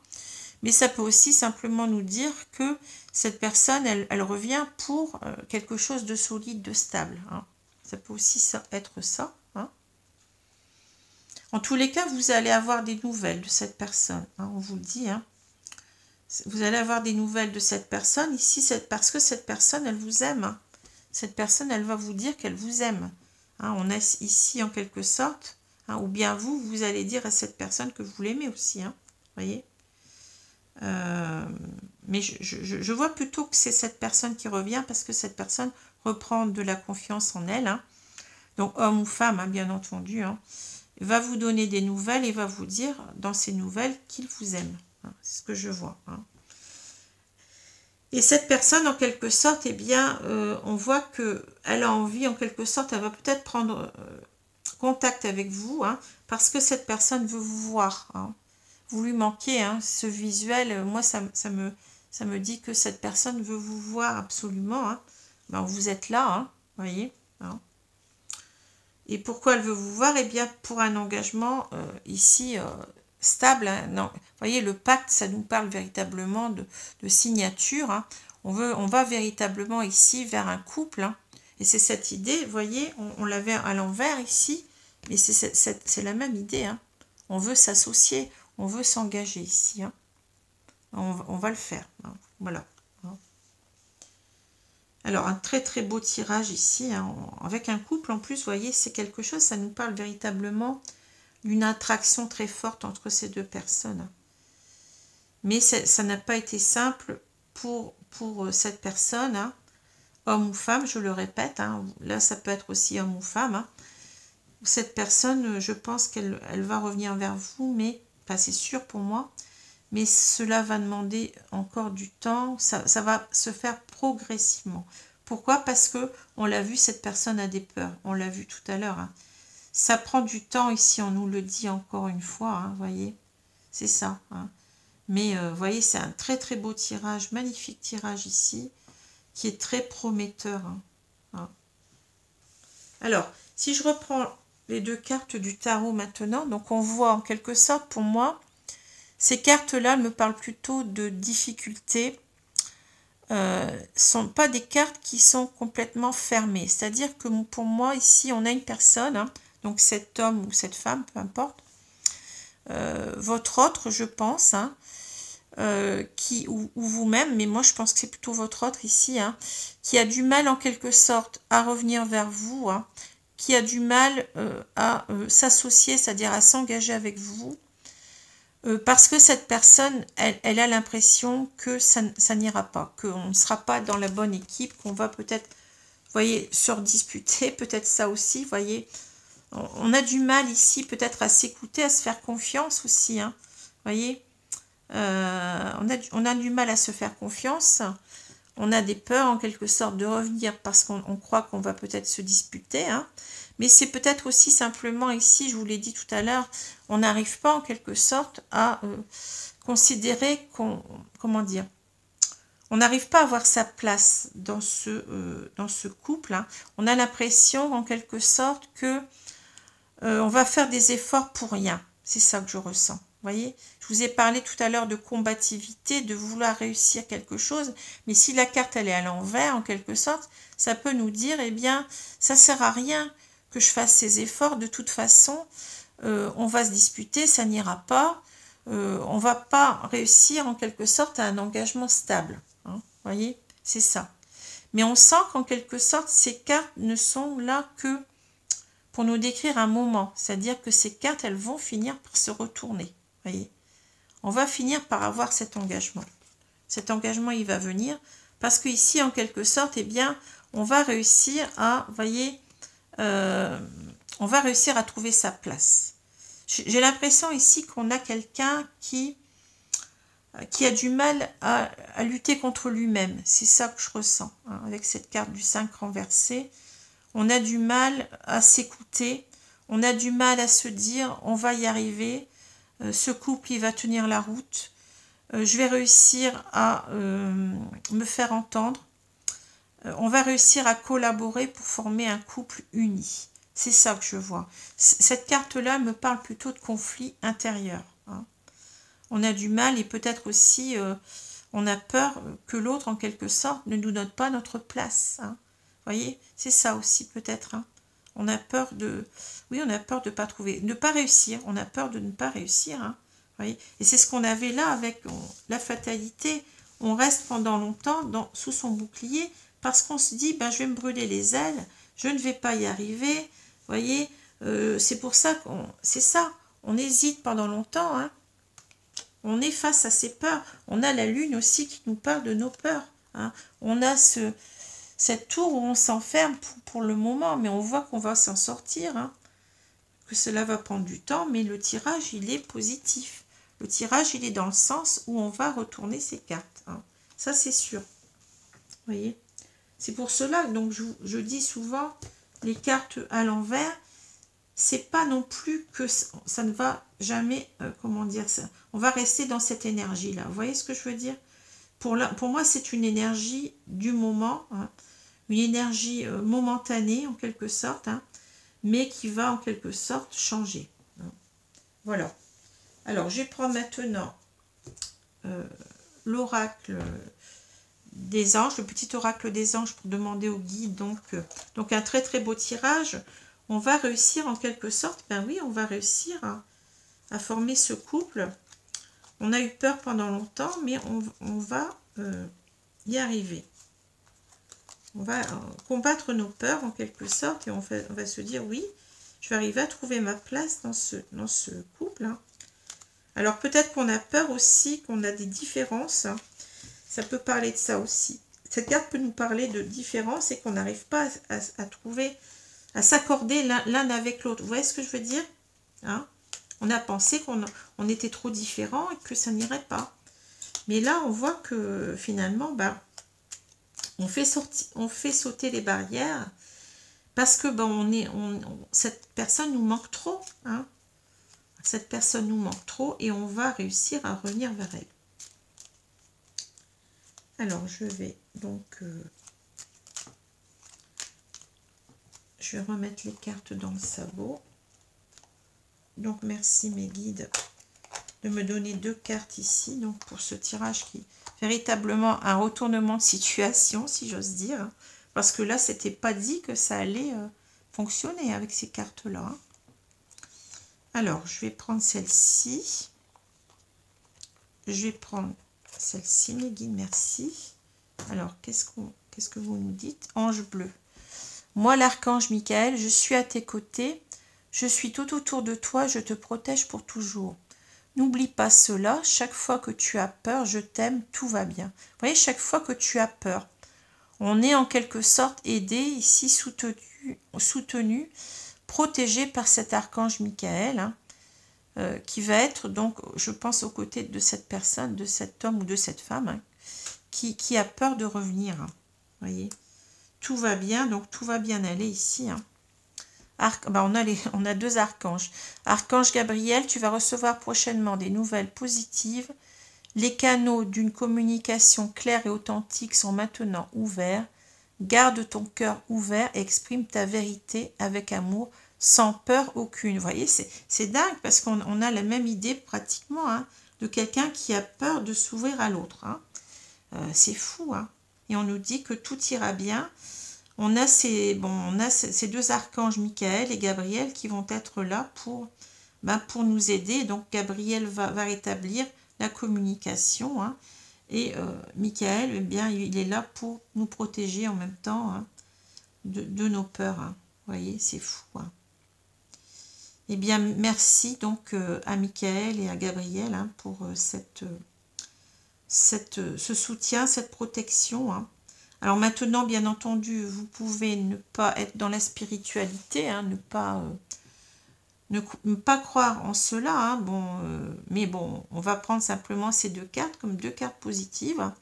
S1: Mais ça peut aussi simplement nous dire que cette personne, elle revient pour quelque chose de solide, de stable. Hein. Ça peut aussi être ça. Hein. En tous les cas, vous allez avoir des nouvelles de cette personne. Hein, on vous le dit. Hein. Vous allez avoir des nouvelles de cette personne ici, parce que cette personne, elle vous aime. Hein. Cette personne, elle va vous dire qu'elle vous aime. Hein, on est ici en quelque sorte. Hein, ou bien vous allez dire à cette personne que vous l'aimez aussi. Hein, voyez. Mais je vois plutôt que c'est cette personne qui revient parce que cette personne reprend de la confiance en elle. Hein. Donc, homme ou femme, hein, bien entendu. Hein, va vous donner des nouvelles et va vous dire dans ces nouvelles qu'il vous aime. Hein, c'est ce que je vois. Hein. Et cette personne, en quelque sorte, eh bien, on voit qu'elle a envie, en quelque sorte, elle va peut-être prendre contact avec vous, hein, parce que cette personne veut vous voir. Hein. Vous lui manquez, hein, ce visuel, moi, ça me dit que cette personne veut vous voir absolument. Hein. Ben, vous êtes là, hein, voyez. Hein. Et pourquoi elle veut vous voir? Eh bien, pour un engagement ici stable. Hein, non. Vous voyez, le pacte, ça nous parle véritablement de signature. Hein. On va véritablement ici vers un couple. Hein. Et c'est cette idée, vous voyez, on l'avait à l'envers ici, mais c'est la même idée. Hein. On veut s'associer, on veut s'engager ici. Hein. On va le faire. Hein. Voilà. Alors, un très très beau tirage ici, hein, avec un couple en plus, vous voyez, c'est quelque chose, ça nous parle véritablement d'une attraction très forte entre ces deux personnes. Mais ça n'a pas été simple pour cette personne, hein, homme ou femme, je le répète, hein, là ça peut être aussi homme ou femme, hein. Cette personne, je pense qu'elle va revenir vers vous, mais, pas c'est sûr pour moi, mais cela va demander encore du temps, ça va se faire progressivement. Pourquoi? Parce que, on l'a vu, cette personne a des peurs, on l'a vu tout à l'heure, hein. Ça prend du temps ici, on nous le dit encore une fois, hein, voyez, c'est ça, hein. Mais vous voyez, c'est un très très beau tirage, magnifique tirage ici, qui est très prometteur, hein. Hein. Alors, si je reprends les deux cartes du tarot maintenant, donc on voit en quelque sorte, pour moi, ces cartes-là me parlent plutôt de difficultés, sont pas des cartes qui sont complètement fermées. C'est-à-dire que pour moi, ici, on a une personne, hein, donc cet homme ou cette femme, peu importe, votre autre, je pense, hein, ou vous-même, mais moi je pense que c'est plutôt votre autre ici, hein, qui a du mal en quelque sorte à revenir vers vous, hein, qui a du mal à s'associer, c'est-à-dire à s'engager avec vous, parce que cette personne, elle a l'impression que ça n'ira pas, qu'on ne sera pas dans la bonne équipe, qu'on va peut-être, vous voyez, se redisputer, peut-être ça aussi, vous voyez. On a du mal ici peut-être à s'écouter, à se faire confiance aussi, hein, vous voyez. On a du mal à se faire confiance, on a des peurs en quelque sorte de revenir parce qu'on croit qu'on va peut-être se disputer, hein. Mais c'est peut-être aussi simplement ici, je vous l'ai dit tout à l'heure, on n'arrive pas en quelque sorte à considérer comment dire, on n'arrive pas à avoir sa place dans ce couple, hein. On a l'impression en quelque sorte que on va faire des efforts pour rien, c'est ça que je ressens. Voyez, je vous ai parlé tout à l'heure de combativité, de vouloir réussir quelque chose, mais si la carte elle est à l'envers en quelque sorte, ça peut nous dire, eh bien, ça sert à rien que je fasse ces efforts, de toute façon, on va se disputer, ça n'ira pas, on va pas réussir en quelque sorte à un engagement stable, hein, voyez, c'est ça. Mais on sent qu'en quelque sorte, ces cartes ne sont là que pour nous décrire un moment, c'est-à-dire que ces cartes, elles vont finir par se retourner. Voyez, on va finir par avoir cet engagement. Cet engagement, il va venir parce qu'ici, en quelque sorte, eh bien, on va réussir à, voyez, on va réussir à trouver sa place. J'ai l'impression ici qu'on a quelqu'un qui a du mal à lutter contre lui-même. C'est ça que je ressens, hein, avec cette carte du 5 renversé. On a du mal à s'écouter, on a du mal à se dire on va y arriver, ce couple il va tenir la route, je vais réussir à me faire entendre, on va réussir à collaborer pour former un couple uni. C'est ça que je vois. Cette carte-là me parle plutôt de conflit intérieur, hein. On a du mal et peut-être aussi on a peur que l'autre en quelque sorte ne nous donne pas notre place, hein. Voyez, c'est ça aussi peut-être, hein. On a peur de... Oui, on a peur de ne pas trouver... Ne pas réussir. On a peur de ne pas réussir, hein. Voyez, et c'est ce qu'on avait là avec la fatalité. On reste pendant longtemps sous son bouclier parce qu'on se dit, ben, je vais me brûler les ailes, je ne vais pas y arriver. Voyez, c'est pour ça qu'on... C'est ça, on hésite pendant longtemps, hein. On est face à ces peurs. On a la lune aussi qui nous parle de nos peurs, hein. On a cette tour où on s'enferme pour le moment, mais on voit qu'on va s'en sortir, hein, que cela va prendre du temps, mais le tirage, il est positif. Le tirage, il est dans le sens où on va retourner ces cartes, hein. Ça, c'est sûr. Vous voyez? C'est pour cela, donc, je dis souvent, les cartes à l'envers, c'est pas non plus que ça ne va jamais, comment dire ça, on va rester dans cette énergie-là. Vous voyez ce que je veux dire? Pour moi, c'est une énergie du moment, hein, une énergie momentanée en quelque sorte, hein, mais qui va en quelque sorte changer, hein. Voilà. Alors, je vais prendre maintenant l'oracle des anges, le petit oracle des anges pour demander au guide. Donc un très très beau tirage. On va réussir en quelque sorte, ben oui, on va réussir à former ce couple. On a eu peur pendant longtemps, mais on va y arriver. On va combattre nos peurs en quelque sorte et on va se dire oui, je vais arriver à trouver ma place dans ce couple, hein. Alors peut-être qu'on a peur aussi, qu'on a des différences, hein. Ça peut parler de ça aussi. Cette carte peut nous parler de différence et qu'on n'arrive pas à trouver, à s'accorder l'un avec l'autre. Vous voyez ce que je veux dire, hein? On a pensé qu'on était trop différents et que ça n'irait pas. Mais là, on voit que finalement, bah, on fait sauter les barrières parce que cette personne nous manque trop, hein. Cette personne nous manque trop et on va réussir à revenir vers elle. Alors, je vais donc... je vais remettre les cartes dans le sabot. Donc, merci mes guides de me donner 2 cartes ici. Donc, pour ce tirage qui est véritablement un retournement de situation, si j'ose dire. Parce que là, c'était pas dit que ça allait fonctionner avec ces cartes-là, hein. Alors, je vais prendre celle-ci. Je vais prendre celle-ci, mes guides, merci. Alors, qu'est-ce que vous nous dites? Ange bleu. Moi, l'archange Michael, je suis à tes côtés. Je suis tout autour de toi, je te protège pour toujours. N'oublie pas cela, chaque fois que tu as peur, je t'aime, tout va bien. Vous voyez, chaque fois que tu as peur, on est en quelque sorte aidé, ici soutenu, protégé par cet archange Michael, hein, qui va être donc, je pense, aux côtés de cette personne, de cet homme ou de cette femme, hein, qui a peur de revenir. Hein, voyez, tout va bien, donc tout va bien aller ici. Hein. On a 2 archanges. Archange Gabriel, tu vas recevoir prochainement des nouvelles positives. Les canaux d'une communication claire et authentique sont maintenant ouverts. Garde ton cœur ouvert et exprime ta vérité avec amour, sans peur aucune. Vous voyez, c'est dingue parce qu'on a la même idée pratiquement, hein, de quelqu'un qui a peur de s'ouvrir à l'autre. Hein. C'est fou. Hein. Et on nous dit que tout ira bien. On a ces 2 archanges, Michael et Gabriel, qui vont être là pour nous aider. Donc, Gabriel va rétablir la communication. Hein, et Michael, eh bien, il est là pour nous protéger en même temps, hein, de nos peurs. Hein. Vous voyez, c'est fou. Hein. Eh bien, merci donc à Michael et à Gabriel, hein, pour ce soutien, cette protection. Hein. Alors maintenant, bien entendu, vous pouvez ne pas être dans la spiritualité, hein, ne pas croire en cela. Hein, mais bon, on va prendre simplement ces 2 cartes comme 2 cartes positives, hein,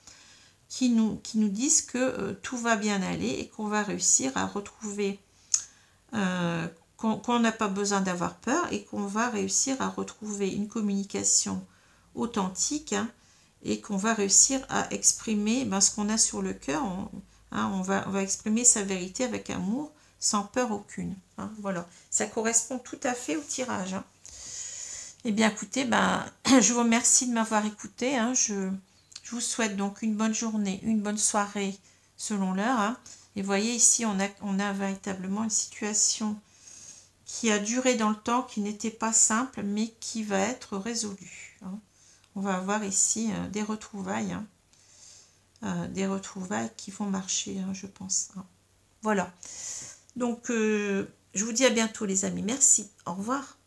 S1: qui nous disent que tout va bien aller et qu'on va réussir à retrouver, qu'on n'a pas besoin d'avoir peur et qu'on va réussir à retrouver une communication authentique, hein, et qu'on va réussir à exprimer ce qu'on a sur le cœur. On va exprimer sa vérité avec amour, sans peur aucune. Hein, voilà, ça correspond tout à fait au tirage. Hein. Eh bien, écoutez, je vous remercie de m'avoir écouté. Hein, je vous souhaite donc une bonne journée, une bonne soirée selon l'heure. Hein. Et vous voyez, ici, on a véritablement une situation qui a duré dans le temps, qui n'était pas simple, mais qui va être résolue. Hein. On va avoir ici des retrouvailles, hein, des retrouvailles qui vont marcher, hein, je pense. Hein. Voilà. Donc, je vous dis à bientôt, les amis. Merci. Au revoir.